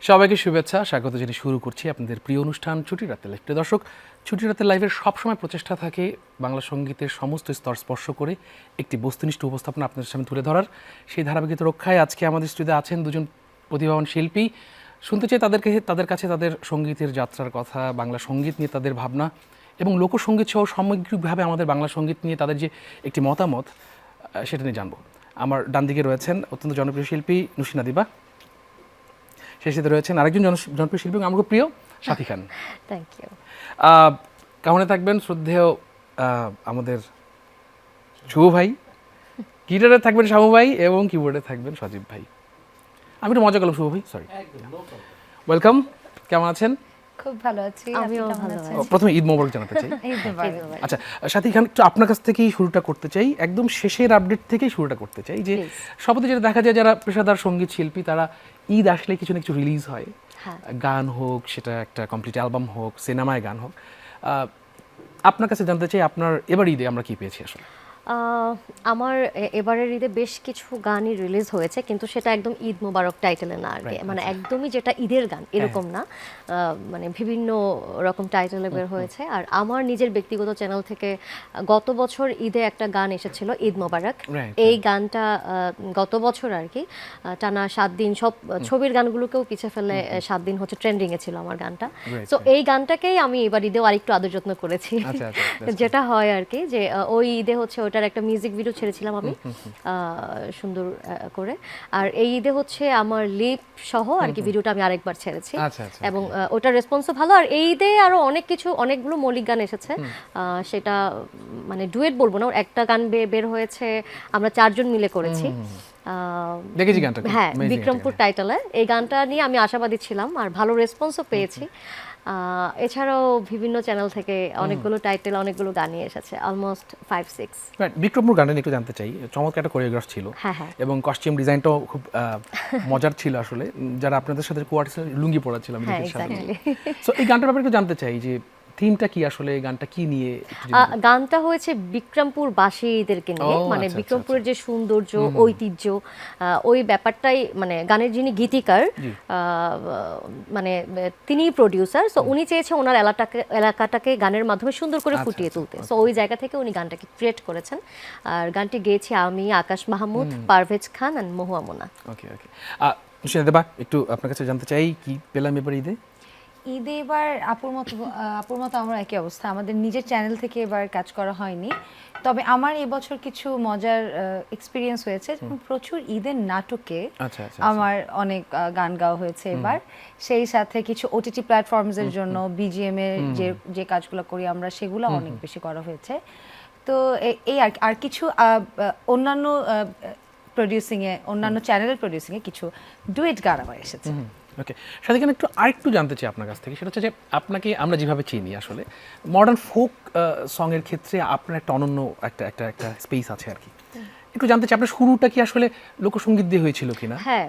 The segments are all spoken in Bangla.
সবাইকে শুভেচ্ছা, স্বাগত জানিয়ে শুরু করছি আপনাদের প্রিয় অনুষ্ঠান ছুটির রাতের লাইভ। প্রিয় দর্শক, ছুটির রাতের লাইভের সবসময় প্রচেষ্টা থাকে বাংলা সঙ্গীতের সমস্ত স্তর স্পর্শ করে একটি বস্তুনিষ্ঠ উপস্থাপনা আপনাদের সামনে তুলে ধরার। সেই ধারাবাহিকতা রক্ষায় আজকে আমাদের স্টুডিওতে আছেন দুজন প্রতিভাবান শিল্পী। শুনতে চাই তাদের কাছে তাদের সঙ্গীতের যাত্রার কথা, বাংলা সঙ্গীত নিয়ে তাদের ভাবনা এবং লোকসঙ্গীত সহ সামগ্রিকভাবে আমাদের বাংলা সঙ্গীত নিয়ে তাদের যে একটি মতামত, সেটা নিয়ে জানবো। আমার ডান দিকে রয়েছেন অত্যন্ত জনপ্রিয় শিল্পী নুসিনা দিবা, সেই সাথে রয়েছেন আরেকজন জনপ্রিয় শিল্পী আমার খুব প্রিয় সাথী খান। Thank you. কামনে থাকবেন শ্রদ্ধেয় আমাদের শুভ ভাই, গিটারে থাকবেন শামু ভাই এবং কিবোর্ডে থাকবেন সজীব ভাই। আমি একটু মজা করলাম শুভ ভাই, সরি। ওয়েলকাম, কেমন আছেন? খুব ভালো আছি। আমিও ভালো আছি। প্রথমে ঈদ মোবারক জানাতে চাই। আচ্ছা সাথী খান, একটু আপনার কাছ থেকেই শুরুটা করতে চাই, একদম শেষের আপডেট থেকেই শুরুটা করতে চাই। যে সবথেকে যেটা দেখা যায় যারা পেশাদার সঙ্গীত শিল্পী তারা ঈদ আসলে কিছু না কিছু রিলিজ হয়, গান হোক, সেটা একটা কমপ্লিট অ্যালবাম হোক, সিনেমায় গান হোক। আপনার কাছে জানতে চাই আপনার এবার ঈদে আমরা কি পেয়েছি আসলে? আমার এবারের ঈদে বেশ কিছু গানই রিলিজ হয়েছে, কিন্তু সেটা একদম ঈদ মোবারক টাইটেলে না আর কি, মানে একদমই যেটা ঈদের গান এরকম না, মানে বিভিন্ন রকম টাইটেলে বের হয়েছে। আর আমার নিজের ব্যক্তিগত চ্যানেল থেকে গত বছর ঈদে একটা গান এসেছিল, ঈদ মোবারক। এই গানটা গত বছর আর কি টানা 7 দিন সব ছবির গানগুলোকেও পিছে ফেলে 7 দিন হচ্ছে ট্রেন্ডিংয়ে ছিল আমার গানটা। তো এই গানটাকেই আমি এবার ঈদেও আরেকটু আদর যত্ন করেছি, যেটা হয় আর কি, যে ওই ঈদে হচ্ছে ওটার একটা মিউজিক ভিডিও ছেড়েছিলাম আমি সুন্দর করে। আর এই ঈদে হচ্ছে আমার লিপ সহ আর কি ভিডিওটা আমি আরেকবার ছেড়েছি, এবং ওটার রেসপন্সও ভালো। আর এই ঈদে আরো অনেকগুলো মৌলিক গান এসেছে, সেটা মানে ডুয়েট বলবো না, একটা গান বের হয়েছে আমরা 4 জন মিলে করেছি। দেখেছি গানটা, হ্যাঁ, বিক্রমপুর টাইটেলে। এই গানটা নিয়ে আমি আশাবাদী ছিলাম আর ভালো রেসপন্সও পেয়েছি। এছাড়াও বিভিন্ন চ্যানেল থেকে অনেকগুলো টাইটেল, অনেকগুলো গানই এসেছে, অলমোস্ট 5-6। বিক্রমপুর গানটা একটু জানতে চাই। চমৎকার একটা কোরিওগ্রাফ ছিল এবং কস্টিউম ডিজাইনটাও খুব মজার ছিল আসলে। যারা আপনাদের সাথে কোয়ার্টার্সে লুঙ্গি পড়াচ্ছিলাম, সো এই গানটার ব্যাপারে একটু জানতে চাই যে থিমটা কি আসলে, গানটা কি নিয়ে? গানটা হয়েছে বিক্রমপুর বাসীদেরকে নিয়ে, মানে বিক্রমপুরের যে সৌন্দর্য, ঐতিহ্য, ওই ব্যাপারটাই, মানে গানের যিনি গীতিকার মানে তিনিই প্রডিউসার, সো উনি চেয়েছে ওনার এলাকাটাকে গানের মাধ্যমে সুন্দর করে ফুটিয়ে তুলতে। সো ওই জায়গা থেকে উনি গানটাকে ক্রিয়েট করেছেন। আর গানটি গেয়েছি আমি, আকাশ মাহমুদ, পারভেজ খান আর মহুয়া মোনা। ওকে ওকে, দেবা একটু আপনার কাছে জানতে চাই কি পেলাম এবার ঈদে? ঈদে এবার আপুর মতো আমার একই অবস্থা, আমাদের নিজের চ্যানেল থেকে এবার কাজ করা হয়নি। তবে আমার এবছর কিছু মজার এক্সপিরিয়েন্স হয়েছে, যেমন প্রচুর ঈদের নাটকে আমার অনেক গান গাওয়া হয়েছে এবার। সেই সাথে কিছু ওটিটি প্ল্যাটফর্মসের জন্য বিজিএম এর যে কাজগুলো করি আমরা, সেগুলো অনেক বেশি করা হয়েছে। তো এই আর কিছু অন্যান্য প্রডিউসিংয়ে, অন্যান্য চ্যানেলের প্রডিউসিংয়ে কিছু ডুয়েট গান আমার এসেছে। ওকে, সাথে একটু আরেকটু জানতে চাই আপনার কাছ থেকে, সেটা হচ্ছে যে আপনাকে আমরা যেভাবে চিনি আসলে মডার্ন ফোক সঙের ক্ষেত্রে আপনার একটা অনন্য একটা স্পেস আছে আর কি। একটু জানতে চাই আপনার শুরুটা কি আসলে লোকসঙ্গীত দিয়ে হয়েছিল কিনা? হ্যাঁ,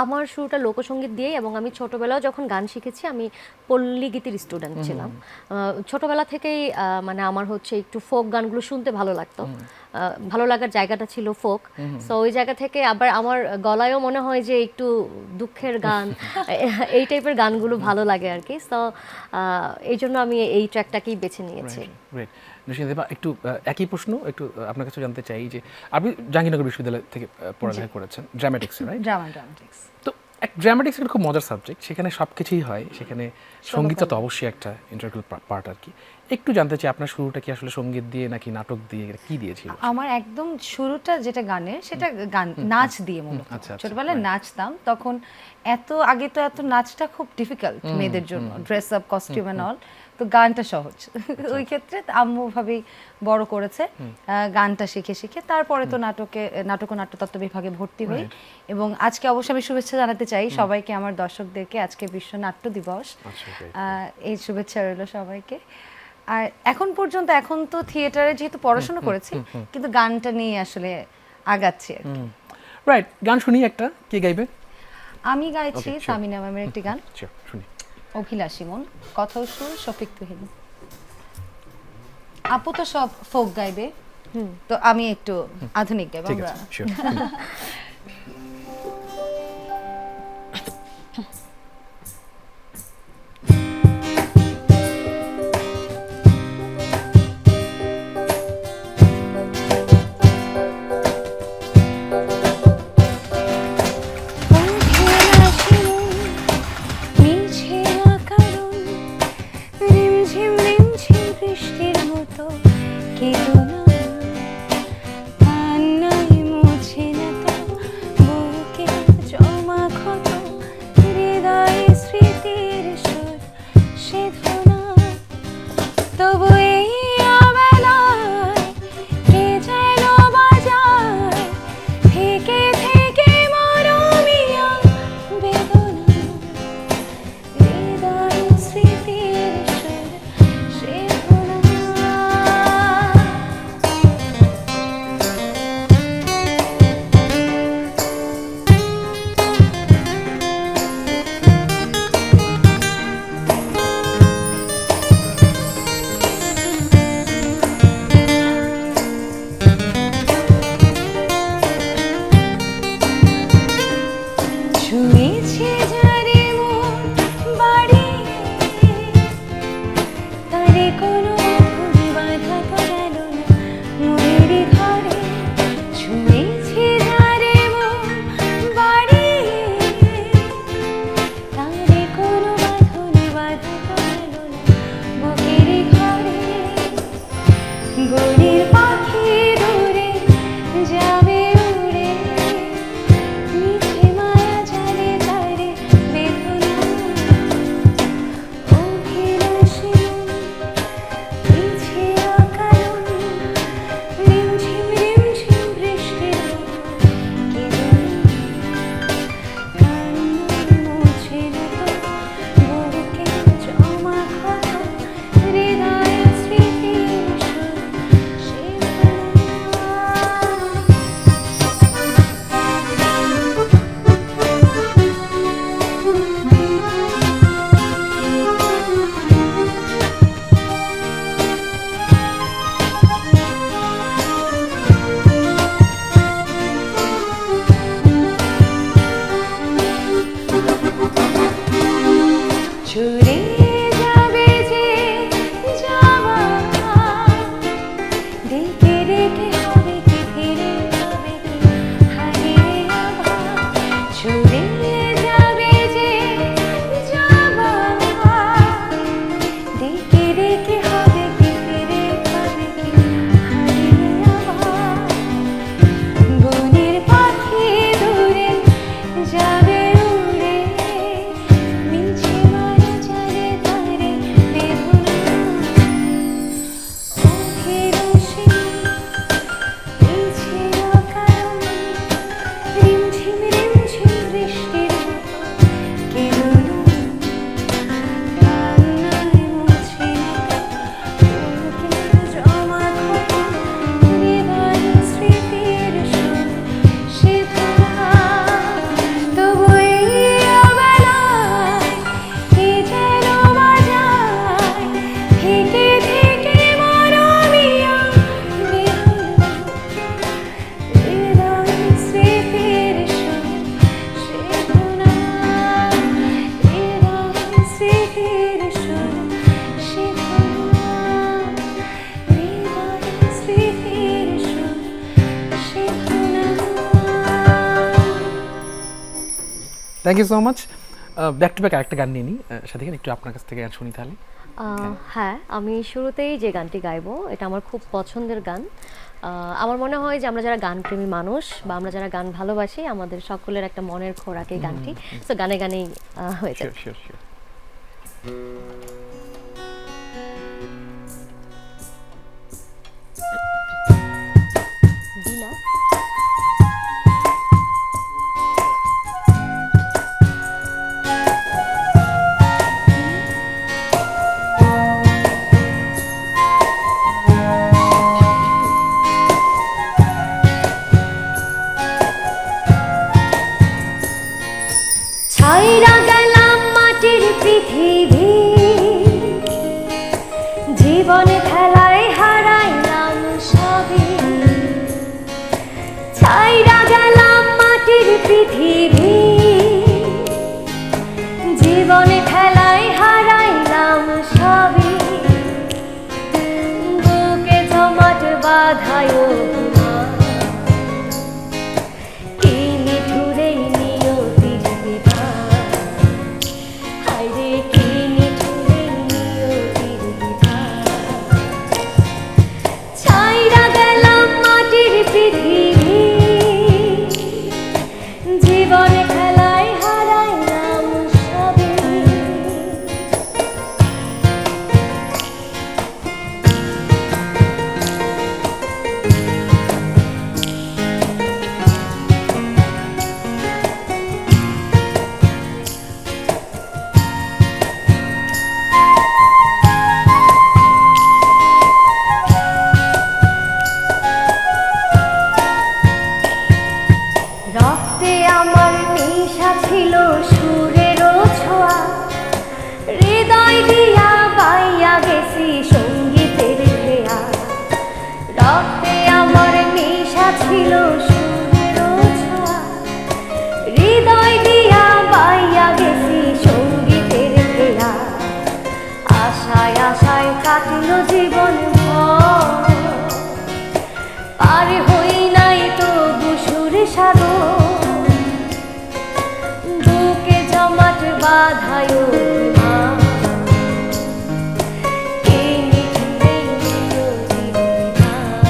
আমার শুরুটা লোকসঙ্গীত দিয়েই, এবং আমি ছোটবেলায় যখন গান শিখেছি আমি পল্লী গীতির স্টুডেন্ট ছিলাম। ছোটবেলা থেকেই মানে আমার হচ্ছে একটু ফোক গানগুলো শুনতে ভালো লাগতো, ভালো লাগার জায়গাটা ছিল ফোক। সো ওই জায়গা থেকে আবার আমার গলায়ও মনে হয় যে একটু দুঃখের গান, এই টাইপের গানগুলো ভালো লাগে আর কি। সো এই জন্য আমি এই ট্র্যাকটাকেই বেছে নিয়েছি। একটু একই প্রশ্ন একটু আপনার কাছে জানতে চাই যে আপনি জাহাঙ্গীরনগর বিশ্ববিদ্যালয় থেকে পড়ালেখা করেছেন, ড্রামাটিক্স, রাইট? ড্রামাটিক্স। তো ড্রামাটিক্স একটা খুব মজার সাবজেক্ট, সেখানে সব কিছুই হয়, সেখানে সঙ্গীতটা তো অবশ্যই একটা ইন্টারগ্রাল পার্ট আর কি। একটু জানতে চাই আপনার শুরুটা কি আসলে সঙ্গীত দিয়ে নাকি নাটক দিয়ে, কি দিয়েছিল? আমার একদম শুরুটা যেটা গানের, সেটা গান নাচ দিয়ে মূলত। ছোটবেলায় নাচতাম, তখন আগে তো এত নাচটা খুব ডিফিকাল্ট মেয়েদের জন্য, dress up, costume and all. তো গানটা সহজ, ওই ক্ষেত্রে আম্মু ভাবেই বড় করেছে গানটা শিখে শিখে। তারপরে তো নাটক ও নাট্যতত্ত্ব বিভাগে ভর্তি হই। এবং আজকে অবশ্যই আমি শুভেচ্ছা জানাতে চাই সবাইকে, আমার দর্শকদেরকে। আজকে বিশ্ব নাট্য দিবস, এই শুভেচ্ছা রইল সবাইকে। আর এখন তো থিয়েটারে যেহেতু পড়াশোনা করেছি, কিন্তু গানটা নিয়ে আসলে আগাচ্ছি আর কি। রাইট, গান শুনি একটা, কে গাইবে? আমি গাইছি সামিনা ম্যামের একটি গান, শুনি। অভিলাষী মন, কথা ও সুর শফিক তুহিন। আপু তো সব ফোক গাইবে, তো আমি একটু আধুনিক গাইব। আমরা thank you so much. Back to back আরেকটা গান নিয়ে নিই সাথে, একটু আপনার কাছ থেকে গান শুনি তাহলে। হ্যাঁ, আমি শুরুতেই যে গানটি গাইবো এটা আমার খুব পছন্দের গান। আমার মনে হয় যে আমরা যারা গানপ্রেমী মানুষ বা আমরা যারা গান ভালোবাসি, আমাদের সকলের একটা মনের খোরাক এই গানটি। সো গানে গানেই হয়ে যায়। Sure sure. দিনা ছাইরা গেলাম মাটির পৃথিবী, জীবনে খেলায় হারাইলাম সবই। ছাইরা গেলাম মাটির পৃথিবী, জীবনে খেলায় হারাইলাম সবই। বুকে জমাট বাঁধায় অভিমান, কি নিঠুরেই নিয়তির বিধান। হায়রে কি নিঠুরেই নিয়তির বিধান। ছাইরা গেলাম মাটির পৃথিবী, জীবনে খেলায় হারাইলাম সবই। রক্তে আমার নেশা ছিল সুরেরও ছোঁয়া, হৃদয় দিয়া বাইয়া গেছি সঙ্গীতের খেয়া। রক্তে আমার নেশা ছিল সুরেরও ছোঁয়া, হৃদয় দিয়া বাইয়া গেছি সঙ্গীতের খেয়া। আশায় আশায় কাটলো জীবন ভর, পার হই নাই তো বুসুর সাগর। বুকে জমাট বাঁধায় অভিমান, কে নিঠুরেই নিয়তির বিধান।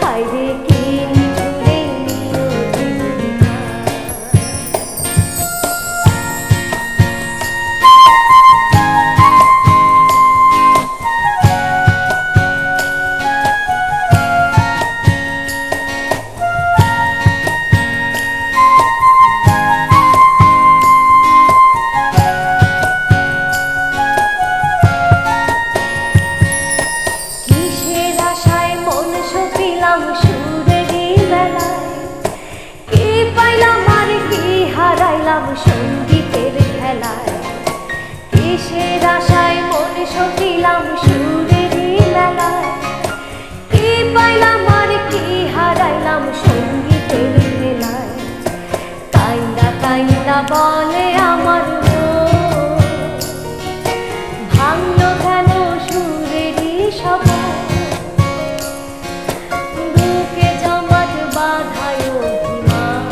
হায়রে কে নিঠুরেই নিয়তির বিধান। কিসের আশায় মন সকিলাম সুরেরই বেলায়, কি পাইলাম আর কি হারাইলাম সঙ্গীতের খেলায়। কিসের আশায় মন সকিলাম সুরেরই বেলায়, কি পাইলাম আর কি হারাইলাম সঙ্গীতের খেলায়। কাইন্দা কাইন্দা বলে আমার মন, ভাঙলো কেন সুরেরই সপন। বুকে জমাট বাঁধায় অভিমান,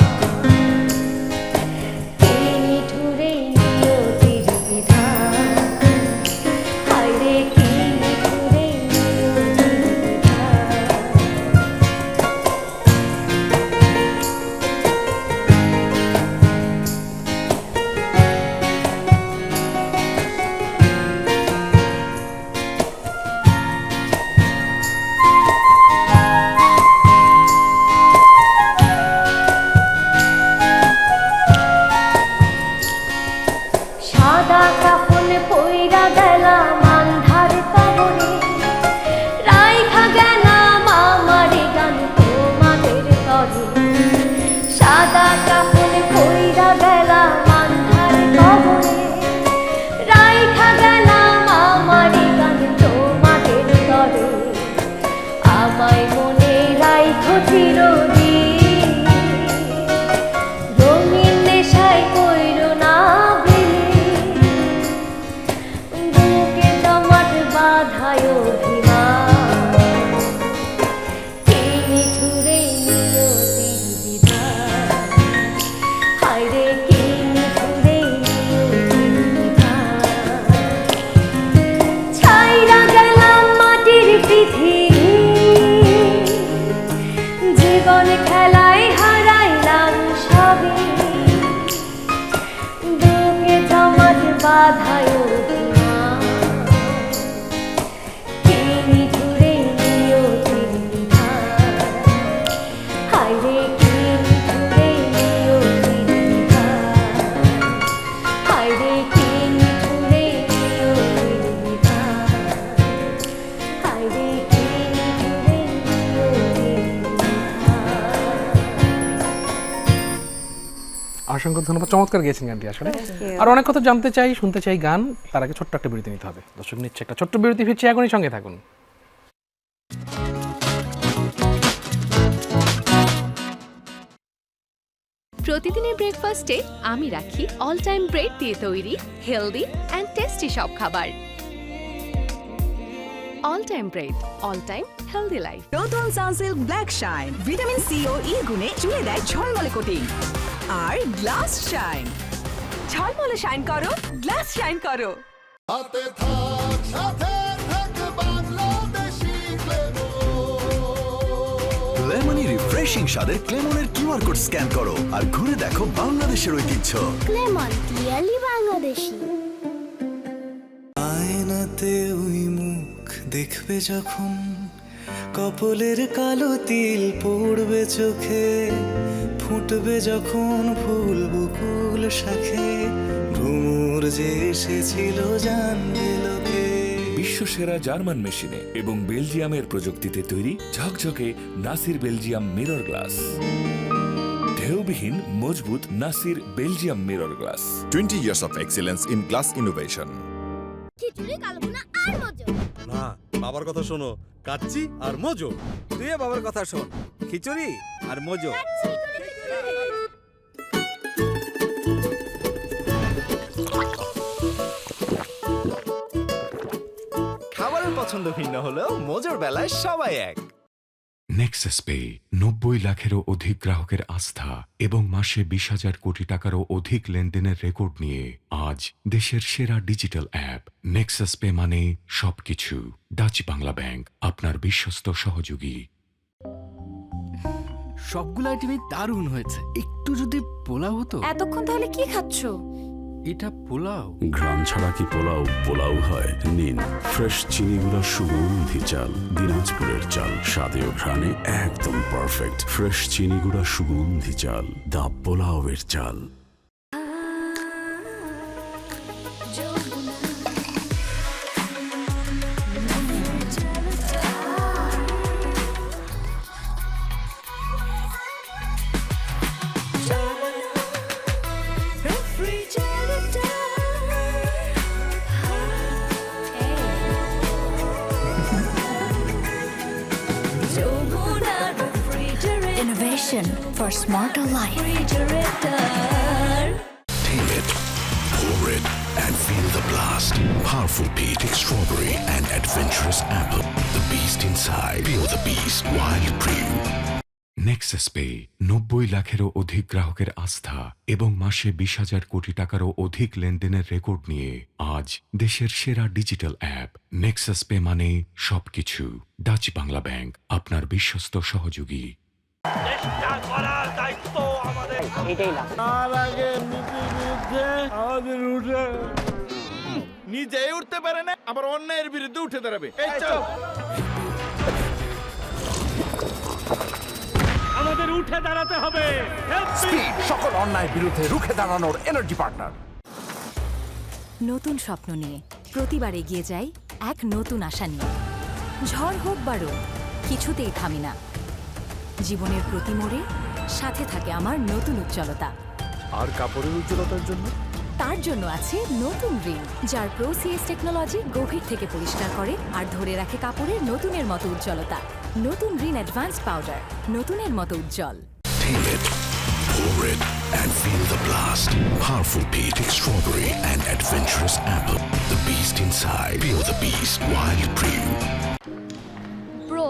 কে নিঠুরেই নিয়তির বিধান। হায়রে কি নিঠুরেই নিয়তির বিধান। সাদা কাফন পইরা গেলাম আন্ধার কবরে, রাইখা গেলাম আমার গান তোমাদের তরে। সাদা কাফন পইরা গেলাম আন্ধার কবরে, রাইখা গেলাম আমার গান তোমাদের তরে। আমায় মনে রাইখো চিরদিন, রঙিন নেশায় কইরো না বিলীন। বুকে জমাট বাঁধায় অভিমান, কে নিঠুরেই নিয়তির বিধান। অসংখ্য ধন্যবাদ, চমৎকার গেয়েছেন গানটি আসলে। আর অনেক কথা জানতে চাই, শুনতে চাই গান, তার আগে ছোট্ট একটা বিরতি নিতে হবে। দর্শক নিচ্ছে একটা ছোট্ট বিরতি, ফিরছি এখনই, সঙ্গে থাকুন। প্রতিদিনের ব্রেকফাস্টে আমি রাখি অল টাইম ব্রেড দিয়ে তৈরি হেলদি অ্যান্ড টেস্টি সব খাবার। All time bread, all time healthy life. নতুন Sunsilk black shine vitamin C ও ই গুণে চুলে দেয় ঝলমলে কোটিং। আর গ্লাস শাইন, ঝলমলে শাইন করো, গ্লাস শাইন করো। হাতে থাক সাথে থাক বাংলাদেশি লেমনি রিফ্রেশিং স্বাদের ক্লেমনের কিউআর কোড স্ক্যান করো আর ঘুরে দেখো বাংলাদেশের ঐতিহ্য। ক্লেমন ক্লিয়ারলি বাংলাদেশি। আয়নাতে ওই মুখ দেখবে যখন, কপালের কালো তিল পড়বে চোখে, ফুটবে যখন ফুল বকুল শাখে, ভ্রমর যে এসেছিল জানবে লোকে। বিশ্বসেরা জার্মান মেশিনে এবং বেলজিয়ামের প্রযুক্তিতে তৈরি ঝকঝকে নাসির বেলজিয়াম মিরর গ্লাস। ঢেউবিহীন মজবুত Nasir Belgium mirror glass. 20 years of excellence in glass innovation. খিচুড়ি কালভুনা আর মজো। না, বাবার কথা শোনো, কাচ্চি আর মজো। তুই বাবার কথা শোন, খিচুড়ি আর মজো। খাবারের পছন্দ ভিন্ন হলেও মজার বেলায় সবাই এক। নেক্সাস পে 90 লাখেরও অধিক গ্রাহকের আস্থা এবং মাসে 20,000 কোটি টাকারও অধিক লেনদেনের রেকর্ড নিয়ে আজ দেশের সেরা ডিজিটাল অ্যাপ। নেক্সাস পে মানে সবকিছু। ডাচ বাংলা ব্যাংক, আপনার বিশ্বস্ত সহযোগী। সবগুলো আইটেমই দারুণ হয়েছে, একটু যদি পোলাও হতো। এতক্ষণ তাহলে কি খাচ্ছো? এটা পোলাও? ঘ্রাণ ছাড়া কি পোলাও পোলাও হয়? নিন ফ্রেশ চিনিগুড়া সুগন্ধি চাল, দিনাজপুরের চাল, স্বাদে ও ঘ্রাণে একদম পারফেক্ট। ফ্রেশ চিনিগুড়া সুগন্ধি চাল, দা পোলাওয়ের চাল। Innovation for smarter life. Feel it, pour it, and feel the blast. Powerful peach, strawberry, and adventurous apple. The beast inside. Feel the beast. Wild brew. Nexus pay 90 লাখেরও অধিক গ্রাহকের আস্থা এবং মাসে 20,000 কোটি টাকারও অধিক লেনদেনের রেকর্ড নিয়ে আজ দেশের সেরা ডিজিটাল অ্যাপ। নেক্সাস পে মানে সবকিছু। ডাচ বাংলা ব্যাংক, আপনার বিশ্বস্ত সহযোগী। নিজেই উঠতে পারে না, আবার অন্যের বিরুদ্ধে উঠে দাঁড়াবে। এই চল, আমাদের উঠে দাঁড়াতে হবে। স্পিড, সকল অন্যায়ের বিরুদ্ধে রুখে দাঁড়ানোর এনার্জি পার্টনার। নতুন স্বপ্ন নিয়ে প্রতিবার এগিয়ে যাই এক নতুন আশা নিয়ে। ঝড় হোক বারো, কিছুতেই থামি না। জীবনের প্রতি মোড়ে সাথে থাকে আমার নতুন উজ্জ্বলতা। আর কাপড়ের উজ্জ্বলতার জন্য? তার জন্য আছে নতুন রিন, যার প্রো সিএস টেকনোলজি গভীর থেকে পরিষ্কার করে আর ধরে রাখে কাপড়ের নতুনের মতো উজ্জ্বলতা। নতুন রিন অ্যাডভান্স পাউডার, নতুনের মতো উজ্জ্বল। Feel it, pour it, and feel the blast. Powerful peach, strawberry, and adventurous apple. The beast inside. Feel the beast. Wild brew. Bro,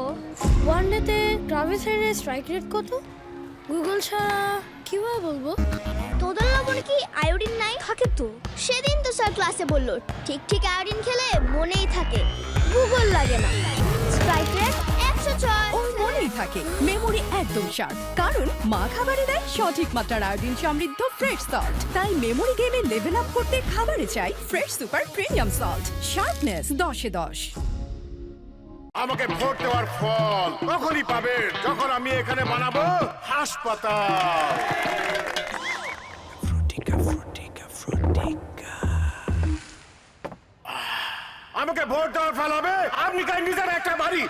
ওয়ানডেতে ট্রাভিস হেডের স্ট্রাইক রেট কত? গুগল ছাড়া কিভাবে বলবো? তোদের লবণে কি আয়োডিন নাই? থাকে তো, সেদিন তো স্যার ক্লাসে বললো ঠিক ঠিক আয়োডিন খেলে মনেই থাকে, গুগল লাগে না। Strike rate 106। ওর মনেই থাকে, মেমোরি একদম শার্প, কারণ মা খাবারে দেয় সঠিক মাত্রার আয়োডিন সমৃদ্ধ ফ্রেশ সল্ট। তাই মেমোরি গেমে লেভেল আপ করতে খাবারে চাই fresh super premium salt. Sharpness 10-এ 10। আমাকে ভোট দেওয়ার ফল তখনই পাবে যখন আমি এখানে বানাবো হাসপাতাল। আমাকে ভোট দেওয়ার ফল হবে আপনি নিজের একটা বাড়ি পারি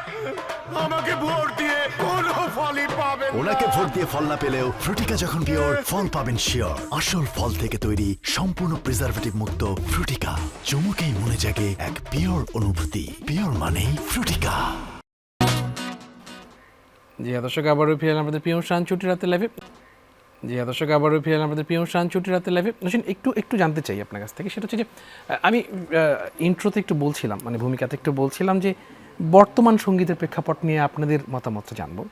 আমাকে ভোট দিয়ে কোনো ফলই পাবেন না। ওনাকে ভোট দিয়ে ফল না পেলেও ফ্রুটিকা যখন পিওর ফল পাবেন শিওর। আসল ফল থেকে তৈরি সম্পূর্ণ প্রিজারভেটিভ মুক্ত ফ্রুটিকা, চুমুকেই মনে জাগে এক পিওর অনুভূতি। পিওর মানেই ফ্রুটিকা। জি দর্শক, আবারও ফিরে এলাম আমাদের প্রিয় অনুষ্ঠান ছুটি রাতে লাইভে। নসীন, একটু জানতে চাই আপনার কাছ থেকে, সেটা হচ্ছে যে আমি ইন্ট্রোতে একটু বলছিলাম, মানে ভূমিকাতে একটু বলছিলাম যে বর্তমান সঙ্গীতের প্রেক্ষাপট নিয়ে আপনাদের মতামতটা জানবো।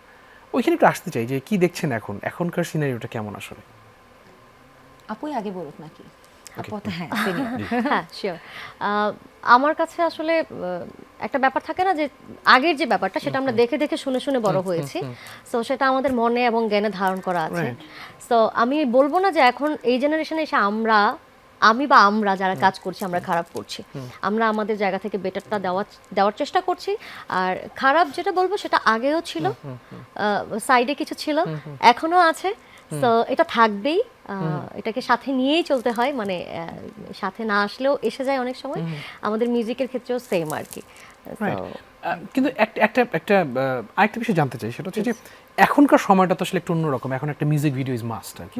ওইখানে একটু আসতে চাই যে কি দেখছেন এখনকার সিনারিওটা কেমন আসলে? আপুই আগে বলুক নাকি? হ্যাঁ শিওর। আমার কাছে আসলে একটা ব্যাপার থাকে না যে আগের যে ব্যাপারটা সেটা আমরা দেখে দেখে শুনে শুনে বড় হয়েছি, সো সেটা আমাদের মনে এবং জ্ঞানে ধারণ করা আছে। সো আমি বলবো না যে এখন এই জেনারেশনে এসে আমরা যারা কাজ করছি আমরা খারাপ করছি। আমরা আমাদের জায়গা থেকে বেটারটা দেওয়ার চেষ্টা করছি। আর খারাপ যেটা বলবো সেটা আগেও ছিল, সাইডে কিছু ছিল, এখনো আছে, তো এটা থাকবেই। এটাকে সাথে নিয়েই চলতে হয়, মানে সাথে না আসলেও এসে যায় অনেক সময়। আমাদের মিউজিকের ক্ষেত্রেও সেম আর কি। কিন্তু আরেকটা বিষয় জানতে চাই, সেটা হচ্ছে যে এখনকার সময়টা তো আসলে একটু অন্যরকম। এখন একটা মিউজিক ভিডিও ইজ মাস্ট আর কি,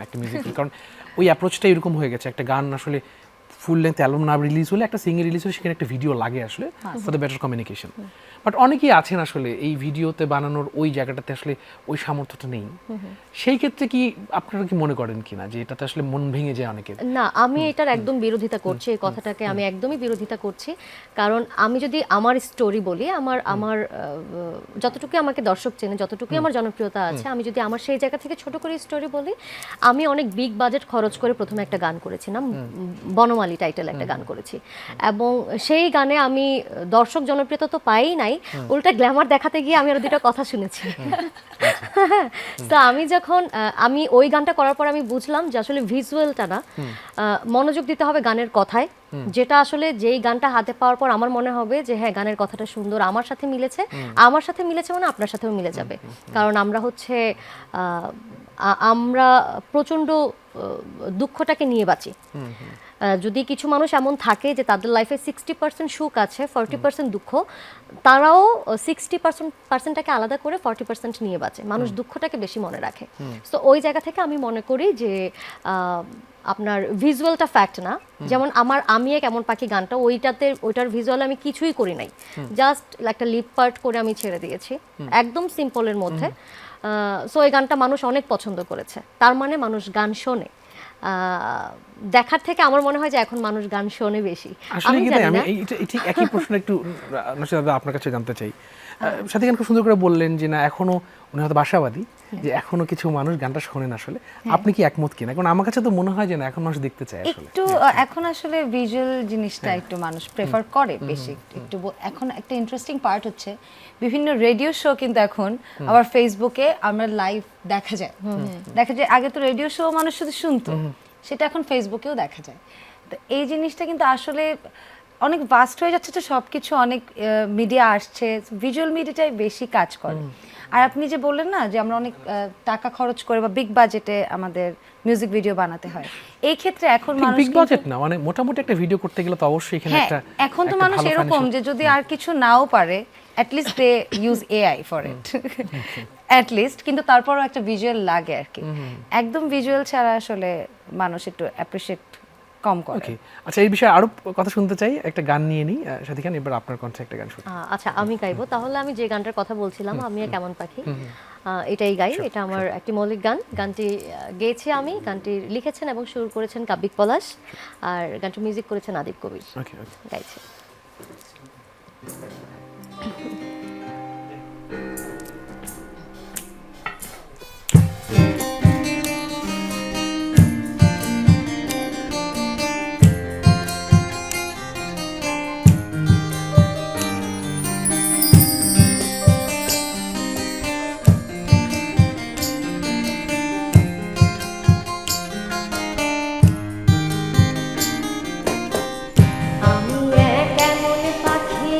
একটা মিউজিক, কারণ ওই অ্যাপ্রোচটা এরকম হয়ে গেছে। একটা গান আসলে ফুল লেন্থ অ্যালবাম না রিলিজ হলে, একটা সিঙ্গেল রিলিজ হলে সেখানে একটা ভিডিও লাগে আসলে for the better communication. But অনেকেই আছেন আসলে এই ভিডিওতে বানানোর ওই জায়গাটাতে আসলে ওই সামর্থ্যটা নেই। সেই ক্ষেত্রে কি আপনারা কি মনে করেন কিনা যে এটাতে আসলে মন ভেঙে যায় অনেকের? না, আমি এটার একদম বিরোধিতা করছি, এই কথাটাকে আমি একদমই বিরোধিতা করছি। কারণ আমি যদি আমার স্টোরি বলি, আমার যতটুকু আমাকে দর্শক চেনে, যতটুকু আমার জনপ্রিয়তা আছে, আমি যদি আমার সেই জায়গা থেকে ছোট করে স্টোরি বলি, আমি অনেক বিগ বাজেট খরচ করে প্রথমে একটা গান করেছিলাম, বনমালী টাইটেল একটা গান করেছি, এবং সেই গানে আমি দর্শক জনপ্রিয়তা তো পাই নাই, উল্টা গ্ল্যামার দেখাতে গিয়ে আমি আরো দুটো কথা শুনেছি। তো আমি ওই গানটা করার পর আমি বুঝলাম যে আসলে ভিজুয়ালটা না, মনোযোগ দিতে হবে গানের কথায়, যেটা আসলে যেই গানটা হাতে পাওয়ার পর আমার মনে হবে যে হ্যাঁ গানের কথাটা সুন্দর, আমার সাথে মিলেছে মানে আপনার সাথেও মিলে যাবে। কারণ আমরা প্রচণ্ড দুঃখটাকে নিয়ে বাঁচি। যদি কিছু মানুষ এমন থাকে যে তাদের লাইফে 60% সুখ আছে, 40% দুঃখ, তারাও 60%টাকে আলাদা করে 40% নিয়ে বাঁচে। মানুষ দুঃখটাকে বেশি মনে রাখে। তো ওই জায়গা থেকে আমি মনে করি যে আপনার ভিজুয়ালটা ফ্যাক্ট না। যেমন আমি এক এমন পাখি গানটা, ওইটার ভিজুয়াল আমি কিছুই করি নাই, জাস্ট একটা লিপ পার্ট করে আমি ছেড়ে দিয়েছি, একদম সিম্পলের মধ্যে। সো এই গানটা মানুষ অনেক পছন্দ করেছে, তার মানে মানুষ গান শোনে। দেখার থেকে আমার মনে হয় যে এখন মানুষ গান শোনে বেশি। আসলে কি আমি ঠিক একই প্রশ্ন একটু আপনার কাছে জানতে চাই। সাথী গান খুব সুন্দর করে বললেন যে না, এখনো উনি হয়তো আশাবাদী যে এখনো কিছু মানুষ গানটা শোনেন। আসলে আপনি কি একমত কিনা? কারণ আমার কাছে তো মনে হয় যে না, এখন মানুষ দেখতে চায় আসলে একটু, এখন আসলে ভিজুয়াল জিনিসটা একটু মানুষ প্রেফার করে বেশি। একটু এখন একটা ইন্টারেস্টিং পার্ট হচ্ছে বিভিন্ন রেডিও শো কিন্তু এখন আবার ফেসবুকে আমরা লাইভ দেখা যায়। আগে তো রেডিও শো মানুষ শুধু শুনতো, সেটা এখন ফেসবুকেও দেখা যায়। তো এই জিনিসটা কিন্তু আসলে অনেক ভাস্ট হয়ে যাচ্ছে, তো সবকিছু অনেক মিডিয়া আসছে, ভিজুয়াল মিডিয়াটাই বেশি কাজ করে। আর আপনি যে বললেন না যে আমরা অনেক টাকা খরচ করে বা বিগ বাজেটে আমাদের মিউজিক ভিডিও বানাতে হয়, এই ক্ষেত্রে এখন মানুষ বিগ বাজেট না, মানে মোটামুটি একটা ভিডিও করতে গেলে তো অবশ্যই এখানে একটা, এখন তো মানুষ এরকম যে যদি আর কিছু নাও পারে at least they use AI for it at least, কিন্তু তারপরও একটা ভিজুয়াল লাগে আর কি। একদম ভিজুয়াল ছাড়া আসলে মানুষ একটু অ্যাপ্রিশিয়েট কম করে। ওকে, আচ্ছা এই বিষয়ে আরো কথা শুনতে চাই, একটা গান নিয়ে নিই। সাথী খান, এবার আপনার কণ্ঠে একটা গান শুনি। আচ্ছা আমি গাইবো তাহলে। আমি যে গানটার কথা বলছিলাম, আমি কেমন পাখি, এটাই গাই। এটা আমার একটি মৌলিক গান। গানটি গেয়েছি আমি, গানটি লিখেছেন এবং সুর করেছেন কাব্যিক পলাশ, আর গানটি মিউজিক করেছেন আদিব কবির। গাইছে আমি কেমন পাখি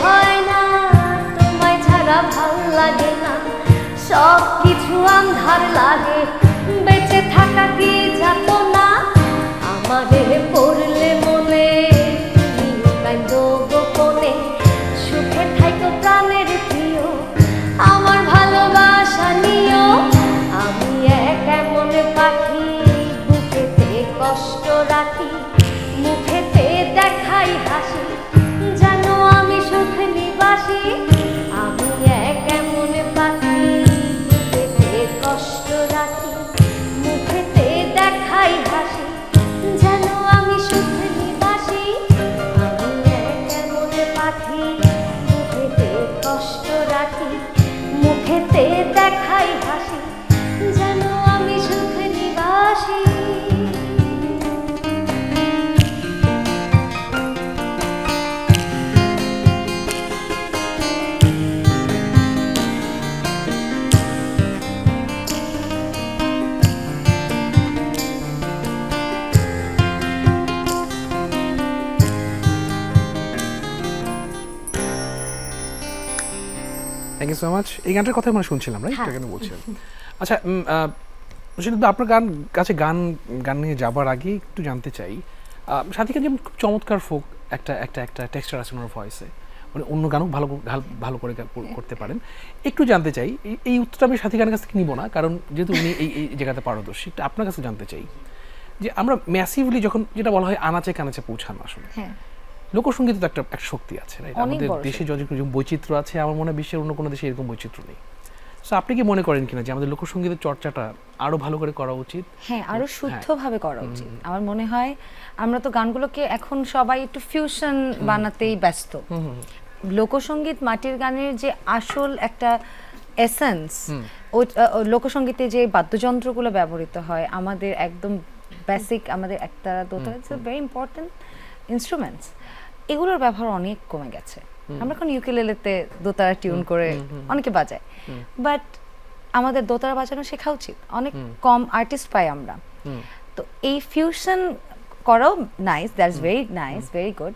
হয় না, তোমায় ছাড়া ভাল লাগে না, সব কিছু আন্ধার লাগে, বেঁচে থাকা কি যাত না, আমাদের পড়লে মনে তুমি কাঁদো গোপনে, সুখে থাইকো প্রাণের প্রিয়, আমার ভালোবাসা নিও, আমি এক এমন পাখি বুকেতে কষ্ট রাখি, মুখেতে দেখাই হাসি, যেন আমি সুখ নিবাসী, আমি এক এমন পাখি বুকেতে কষ্ট রাখি, মুখেতে দেখাই হাসি, যেন আমি সুখ নিবাসী, আমি এক এমন পাখি বুকেতে কষ্ট রাখি, মুখেতে দেখাই হাসি, যেন আমি সুখ নিবাসী। Thank you so much. এই গানটার কথা আমরা শুনছিলাম, রাইট? হ্যাঁ। কেন বলছিলাম? আচ্ছা, রশিদ, আপনার গান নিয়ে যাবার আগে একটু জানতে চাই, সাথীকে যেমন খুব চমৎকার ফোক একটা টেক্সচার আছে ওনার ভয়েসে, মানে অন্য গানও ভালো করে করতে পারেন। একটু জানতে চাই, এই উত্তরটা আমি সাথী গানের কাছ থেকে নিব না, কারণ যেহেতু উনি এই জায়গাতে পারদর্শী, একটু আপনার কাছে জানতে চাই যে আমরা ম্যাসিভলি যখন যেটা বলা হয় আনাচে কানাচে পৌঁছানো, আসলে লোকসঙ্গীতে তো একটা শক্তি আছে, রাইট? আমাদের দেশে যেরকম বৈচিত্র্য আছে, আমার মনে হয় বিশ্বের অন্য কোনো দেশে এরকম বৈচিত্র্য নেই। সো আপনি কি মনে করেন কিনা যে আমাদের লোকসঙ্গীতের চর্চাটা আরো ভালো করে করা উচিত? হ্যাঁ, আরো শুদ্ধভাবে করা উচিত। আমার মনে হয় আমরা তো গানগুলোকে এখন সবাই একটু ফিউশন বানাতেই ব্যস্ত। লোকসঙ্গীত, মাটির গানের যে আসল একটা এসেন্স, লোকসঙ্গীতে যে বাদ্যযন্ত্রগুলো ব্যবহৃত হয়, আমাদের একদম বেসিক, আমাদের একতারা দোতারা, ইটস ভেরি ইম্পর্টেন্ট ইনস্ট্রুমেন্টস, এগুলোর ব্যবহার অনেক কমে গেছে। আমরা এখন ইউকেলেলেতে দোতারা টিউন করে অনেকে বাজায়, বাট আমাদের দোতারা বাজানো শেখা উচিত। অনেক কম আর্টিস্ট পাই আমরা, তো এই ফিউশন করাও nice, that's very nice, very good,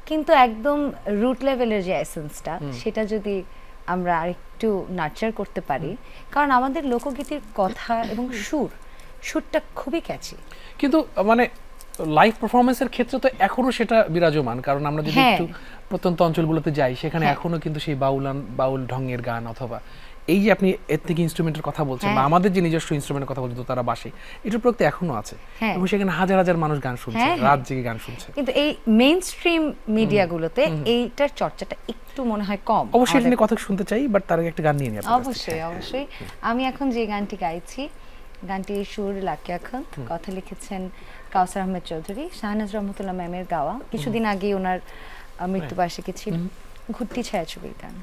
কিন্তু একদম রুট লেভেলের যে এসেন্সটা, সেটা যদি আমরা আরেকটু নার্চার করতে পারি, কারণ আমাদের লোকগীতির কথা এবং সুরটা খুবই ক্যাচি, কিন্তু মানে লাইভ পারফরমেন্সের ক্ষেত্রে তো এখনো সেটা বিরাজমান, কারণ আমরা যদি একটু প্রত্যন্ত অঞ্চলগুলোতে যাই, সেখানে এখনো কিন্তু সেই বাউল ঢঙের গান, অথবা এই যে আপনি এথনিক ইনস্ট্রুমেন্টের কথা বলছেন, বা আমাদের যে নিজস্ব ইনস্ট্রুমেন্টের কথা বলছেন, তারা বাসে, এটার প্রতি এখনো আছে, এবং সেখানে হাজার হাজার মানুষ গান শুনছে, রাত জেগে গান শুনছে। কিন্তু এই মেইন স্ট্রিম মিডিয়াগুলোতে এইটার চর্চাটা একটু মনে হয় কম। অবশ্যই এটা নিয়ে কথা শুনতে চাই, বাট তার আগে একটা গান নিয়ে নিই। অবশ্যই আমি এখন যে গানটি গাইছি, গানটির সুর লাকিয়া খান, কথা লিখেছেন কাউসার আহমেদ চৌধুরী, শাহনাজ রহমতুল্লাহ ম্যামের গাওয়া। কিছুদিন আগে ওনার মৃত্যুবার্ষিকী ছিল। ঘুরতি ছায়াছবির গান।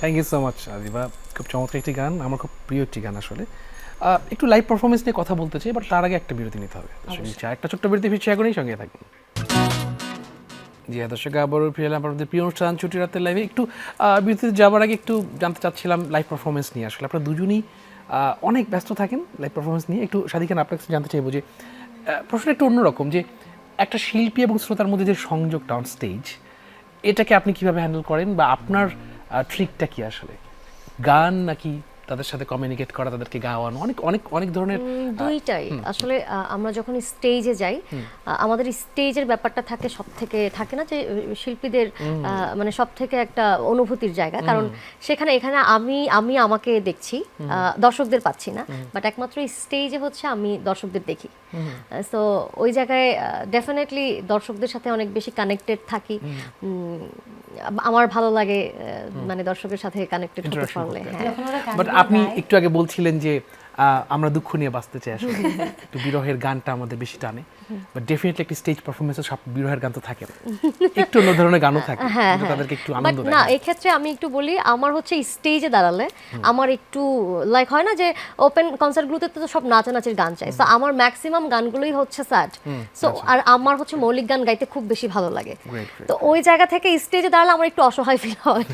Thank you so much Adiba, খুব চমৎকার একটি গান, আমার খুব প্রিয় একটি গান আসলে। একটু লাইভ পারফরমেন্স নিয়ে কথা বলতে চাই, বাট তার আগে একটা বিরতি নিতে হবে। একটা ছোট্ট বিরতি, ফিরছি এখনই, সঙ্গে থাকবেন। জি হ্যাঁ দর্শক, আবারও ফিরে এলাম আপনাদের প্রিয় অনুষ্ঠান ছুটি রাতের লাইভে। একটু বিরতিতে যাওয়ার আগে একটু জানতে চাচ্ছিলাম লাইভ পারফরমেন্স নিয়ে। আসলে আপনারা দুজনই অনেক ব্যস্ত থাকেন লাইভ পারফরমেন্স নিয়ে। একটু শাদি খান, আপনার কাছে জানতে চাইবো যে প্রশ্নটা একটু অন্যরকম, যে একটা শিল্পী এবং শ্রোতার মধ্যে যে সংযোগটা অন স্টেজ, এটাকে আপনি কিভাবে হ্যান্ডেল করেন, বা আপনার ট্রিকটা কি আসলে? গান নাকি তাদের সাথে কমিউনিকেট করা, তাদেরকে গাওয়ানো, অনেক অনেক অনেক ধরনের দুইটাই আসলে। আমরা যখন স্টেজে যাই, আমাদের স্টেজের ব্যাপারটা থাকে সব থেকে, থাকে না যে শিল্পীদের মানে সব থেকে একটা অনুভূতির জায়গা, কারণ সেখানে এখানে আমি আমাকে দেখছি, দর্শকদের পাচ্ছি না, বাট একমাত্র স্টেজে হচ্ছে আমি দর্শকদের দেখি। সো ওই জায়গায় ডেফিনেটলি দর্শকদের সাথে অনেক বেশি কানেক্টেড থাকি। আমার ভালো লাগে মানে দর্শকের সাথে কানেক্টেড হতে পারলে। হ্যাঁ, বাট আপনি একটু আগে বলছিলেন যে আমরা দুঃখ নিয়ে বাঁচতে চাই, আসলে একটু বিরহের গানটা আমাদের বেশি টানে, বাট ডেফিনেটলি একটি স্টেজ পারফরমেন্সে সব বিরহের গান তো থাকে না, একটু অন্য ধরনের গানও থাকে, কিন্তু তাদেরকে একটু আনন্দ দেয়। না, এই ক্ষেত্রে আমি একটু বলি, আমার হচ্ছে স্টেজে দাঁড়ালে আমার একটু লাইক হয় না যে ওপেন কনসার্টগুলোতে তো সব নাচানাচির গান চাই, সো আমার ম্যাক্সিমাম গানগুলোই হচ্ছে স্যাড। সো আর আমার হচ্ছে মৌলিক গান গাইতে খুব বেশি ভালো লাগে। তো ওই জায়গা থেকে স্টেজে দাঁড়ালে আমার একটু অসহায় ফিল হয়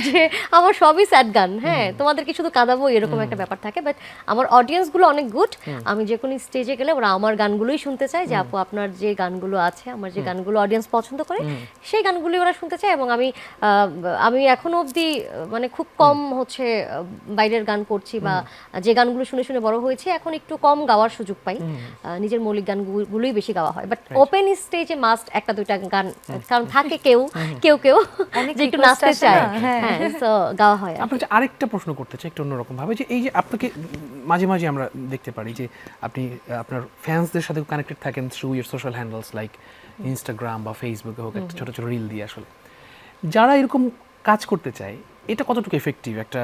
যে আমার সবই স্যাড গান, হ্যাঁ তোমাদেরকে শুধু কাঁদাবো, এরকম একটা ব্যাপার থাকে। বাট আমার অডিয়েন্সগুলো অনেক গুড, আমি যে কোনো স্টেজে গেলে ওরা আমার গানগুলোই শুনতে চায়, যে আপু আপনার যে গানগুলো আছে, আমার যে গানগুলো অডিয়েন্স পছন্দ করে সেই গানগুলোই ওরা শুনতে চায়। এবং আমি এখনো অবধি মানে খুব কম হচ্ছে বাইরের গান করছি, বা যে গানগুলো শুনে শুনে বড় হয়েছে এখন একটু কম গাওয়ার সুযোগ পাই, নিজের মৌলিক গানগুলোই বেশি গাওয়া হয়। বাট ওপেন স্টেজে মাস্ট একটা দুইটা গান, কারণ থাকে কেউ যে একটু নাচতে চায়, হ্যাঁ, সো গাওয়া হয়। আপনাকে আরেকটা প্রশ্ন করতে চাই একটু অন্যরকম ভাবে, যে এই যে আপনাকে মাঝে মাঝে আমরা দেখতে পারি যে আপনি আপনার ফ্যান্সদের সাথে কানেক্টেড থাকেন থ্রু ইয়ার সোশ্যাল হ্যান্ডেলস লাইক ইনস্টাগ্রাম বা ফেসবুকে হোক, একটা ছোট ছোট রিল দিয়ে। আসলে যারা এরকম কাজ করতে চায়, এটা কতটুকু এফেক্টিভ একটা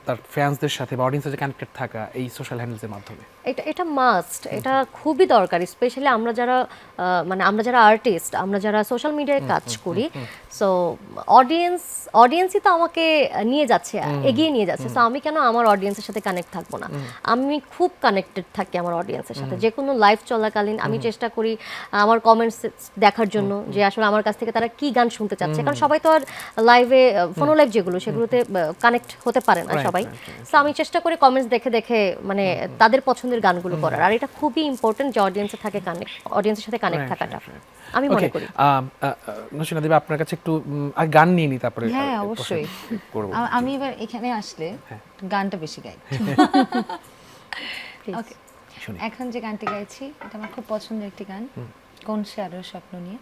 তার ফ্যান্সদের সাথে বা অডিয়েন্সের সাথে কানেক্টেড থাকা এই সোশ্যাল হ্যান্ডেলসের মাধ্যমে? এটা মাস্ট, এটা খুবই দরকার, স্পেশালি আমরা যারা আর্টিস্ট, আমরা যারা সোশ্যাল মিডিয়ায় কাজ করি। সো অডিয়েন্সই তো আমাকে নিয়ে যাচ্ছে, এগিয়ে নিয়ে যাচ্ছে। সো আমি কেন আমার অডিয়েন্সের সাথে কানেক্ট থাকবো না? আমি খুব কানেক্টেড থাকি আমার অডিয়েন্সের সাথে। যে কোনো লাইভ চলাকালীন আমি চেষ্টা করি আমার কমেন্টস দেখার জন্য, যে আসলে আমার কাছ থেকে তারা কি গান শুনতে চাচ্ছে, কারণ সবাই তো আর লাইভে ফোনো লাইভ যেগুলো সেগুলোতে কানেক্ট হতে পারে না সবাই। সো আমি চেষ্টা করি কমেন্টস দেখে দেখে মানে তাদের পছন্দের গানগুলো করার। আর এটা খুবই ইম্পর্টেন্ট যে অডিয়েন্সের সাথে কানেক্ট থাকাটা, আমি মনে করি। নসিনা দেবী, আপনার কাছে একটু গান নিয়ে নিই, তারপরে হ্যাঁ অবশ্যই আমি এবার এখানে আসলে গানটা বেশি গাই। ওকে, এখন যে গানটি গাইছি এটা আমার খুব পছন্দের একটি গান, কোন সে আরো স্বপ্ন নিয়ে।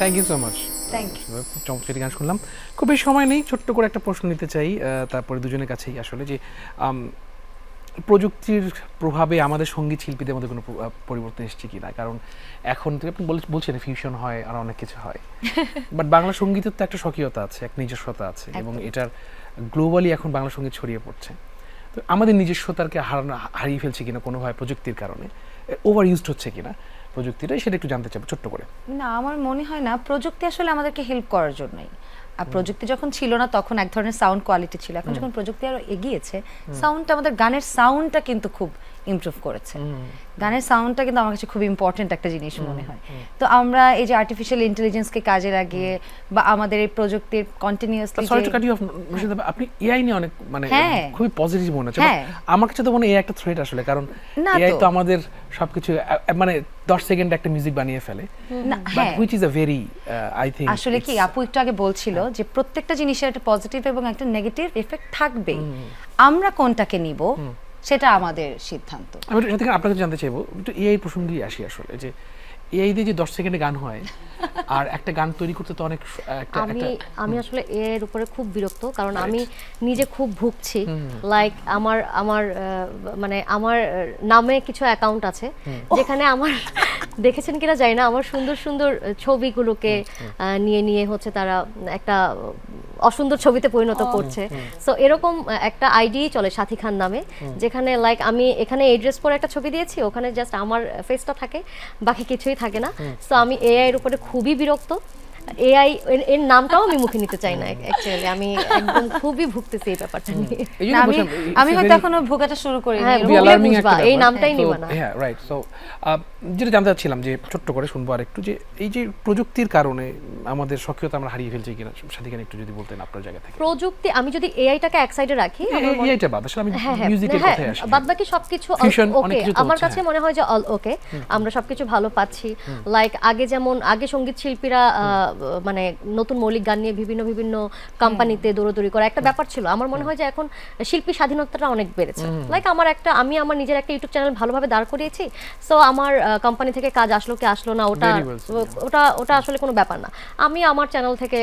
Thank you so much. Thank you. চমৎকার গান শুনলাম। খুব বেশি সময় নেই, ছোট্ট করে একটা প্রশ্ন নিতে চাই তারপরে দুজনের কাছেই আসলে যে প্রযুক্তির প্রভাবে আমাদের সঙ্গীত শিল্পীদের মধ্যে কোনো পরিবর্তন এসেছে কি না? কারণ এখন থেকে আপনি বলছেন ফিউশন হয় আর অনেক কিছু হয়, বাট বাংলা সঙ্গীতের তো একটা স্বকীয়তা আছে, এক নিজস্বতা আছে, এবং এটার গ্লোবালি এখন বাংলা সঙ্গীত ছড়িয়ে পড়ছে। তো আমাদের নিজস্বতাকে হারিয়ে ফেলছে কিনা কোনোভাবে প্রযুক্তির কারণে, ওভার ইউজড হচ্ছে কিনা প্রযুক্তিটা, সেটা একটু জানতে চাবো ছোট্ট করে। না, আমার মনে হয় না প্রযুক্তি আসলে আমাদেরকে হেল্প করার জন্যই। আর প্রযুক্তি যখন ছিল না তখন এক ধরনের সাউন্ড কোয়ালিটি ছিল, এখন যখন প্রযুক্তি আরো এগিয়েছে সাউন্ডটা, আমাদের গানের সাউন্ডটা কিন্তু খুব ইমপ্রুভ করেছে। গানের সাউন্ডটা কিন্তু আমার কাছে খুব ইম্পর্টেন্ট একটা জিনিস মনে হয়। তো আমরা এই যে আর্টিফিশিয়াল ইন্টেলিজেন্সকে কাজে লাগিয়ে বা আমাদের এই প্রযুক্তির continuously, sorry to cut you off, আপনি এআই নিয়ে অনেক মানে খুবই পজিটিভ মনে হচ্ছে। আমার কাছে তো মনে হয় একটা থ্রেট আসলে, কারণ এআই তো আমাদের সবকিছু মানে 10 সেকেন্ডে একটা মিউজিক বানিয়ে ফেলে, but which is a very I think আসলে কি আপু একটু আগে বলছিল যে প্রত্যেকটা জিনিসের একটা পজিটিভ এবং একটা নেগেটিভ এফেক্ট থাকবেই, আমরা কোনটাকে নিব সেটা আমাদের সিদ্ধান্ত। আমি সাথে আপনাকে জানতে চাইবো একটু এআই প্রসঙ্গেই আসি আসলে, যে এআই দিয়ে যে 10 সেকেন্ডে গান হয় আর একটা গান তৈরি করতে তো অনেক আমি আসলে এর উপরে খুব বিরক্ত, কারণ আমি নিজে খুব ভুগছি। লাইক আমার মানে আমার নামে কিছু অ্যাকাউন্ট আছে যেখানে আমার দেখেছেন কিনা জানি না, আমার সুন্দর সুন্দর ছবিগুলোকে নিয়ে হচ্ছে তারা একটা অসুন্দর ছবিতে পরিণত করছে। সো এরকম একটা আইডি চলে সাথী খান নামে, যেখানে লাইক আমি এখানে এড্রেস পরে একটা ছবি দিয়েছি, ওখানে জাস্ট আমার ফেসটা থাকে, বাকি কিছুই থাকে না। সো আমি এআই এর উপরে খুবই বিরক্ত। এআই এর নামটাও আমি মুখে নিতে চাই না অ্যাকচুয়ালি, আমি একদম খুবই ভুগতেছি এই ব্যাপারটা নিয়ে। আমি হয়তো এখনো ভোগাটা শুরু করিনি, এই নামটাই নিব না। হ্যাঁ রাইট। সো যেটা জানতে চাচ্ছিলাম যে ছোট্ট করে শুনবো আর একটু, যে এই যে প্রযুক্তির কারণে আমাদের সক্রিয়তা আমরা হারিয়ে ফেলছি কিনা, সাথীখান একটু যদি বলতেন আপনার জায়গা থেকে। প্রযুক্তি, আমি যদি এআইটাকে এক সাইডে রাখি, এআইটা বাদ আসলে আমি মিউজিকের কথাই আসি, বাদ বাকি সবকিছু ওকে আমার কাছে মনে হয় যে অল ওকে, আমরা সবকিছু ভালো পাচ্ছি। লাইক আগে যেমন আগে সঙ্গীত শিল্পীরা মানে নতুন মৌলিক গান নিয়ে বিভিন্ন বিভিন্ন কোম্পানিতে দৌড়দৌড়ি করা একটা ব্যাপার ছিল। আমার মনে হয় যে এখন শিল্পী স্বাধীনতাটা অনেক বেড়েছে। লাইক আমি আমার নিজের একটা ইউটিউব চ্যানেল ভালোভাবে দাঁড় করিয়েছি, সো আমার কোম্পানি থেকে কাজ আসলো কি আসলো না ওটা আসলে কোনো ব্যাপার না। আমি আমার চ্যানেল থেকে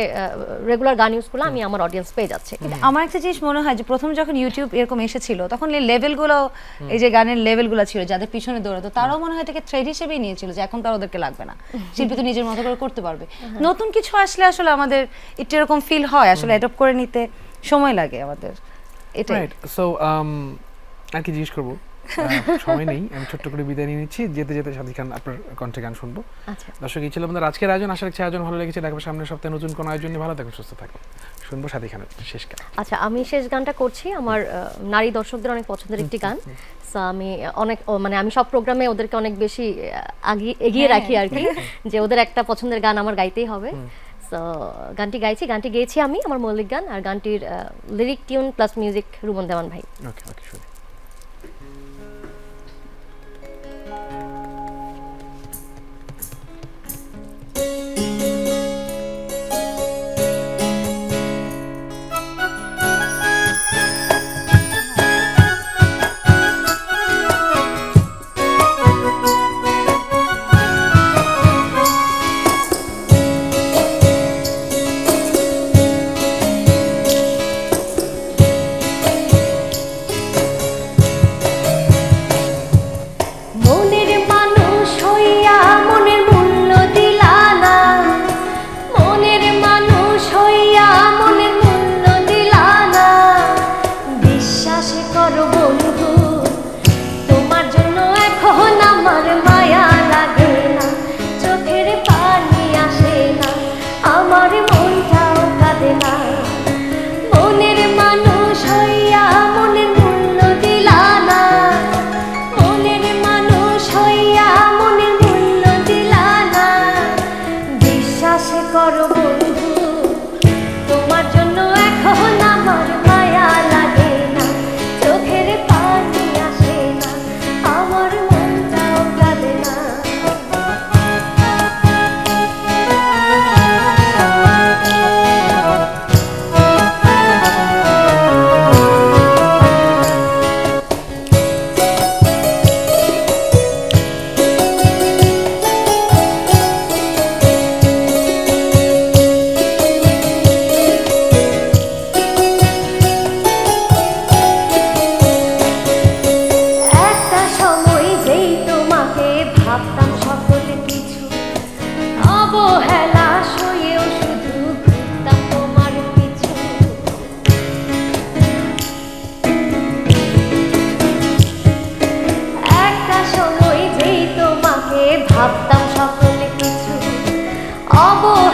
রেগুলার গান ইউজ করলে আমি আমার অডিয়েন্স পেয়ে যাচ্ছে। আমার একটা জিনিস মনে হয় যে প্রথম যখন ইউটিউব এরকম এসেছিল তখন এই লেভেলগুলো, এই যে গানের লেভেলগুলো ছিল যাদের পিছনে দৌড়াতো, তারাও মনে হয় এটাকে থ্রেড হিসেবেই নিয়েছিল যে এখন তার ওদেরকে লাগবে না, শিল্পী তো নিজের মতো করে করতে পারবে। নতুন কিছু আসলে আসলে আমাদের একটু এরকম ফিল হয়, আসলে অ্যাডপ্ট করে নিতে সময় লাগে আমাদের। এটাই। সো আর কি জিজ্ঞেস করবো, সময় নেই, আমি ছোট্ট করে বিদায় নিয়ে নিচ্ছি। যেতে যেতে সাথী খান আপনার কণ্ঠে গান শুনবো। দর্শক, এই ছিল আমাদের আজকের আয়োজন। আশা রাখছি আয়োজন ভালো লেগেছে। দেখবো সামনের সপ্তাহে নতুন কোনো আয়োজন নিয়ে। ভালো থাকুন, সুস্থ থাকুন। শুনবো সাথী খানের শেষ গান। আচ্ছা, আমি শেষ গানটা করছি আমার নারী দর্শকদের অনেক পছন্দের একটি গান। আমি অনেক মানে আমি সব প্রোগ্রামে ওদেরকে অনেক বেশি এগিয়ে রাখি আর কি, যে ওদের একটা পছন্দের গান আমার গাইতেই হবে। সো গানটি গেয়েছি আমি, আমার মৌলিক গান, আর গানটির lyric, tune plus music Ruman Dewan ভাই। ওকে ওকে, শুনি। অবহেলা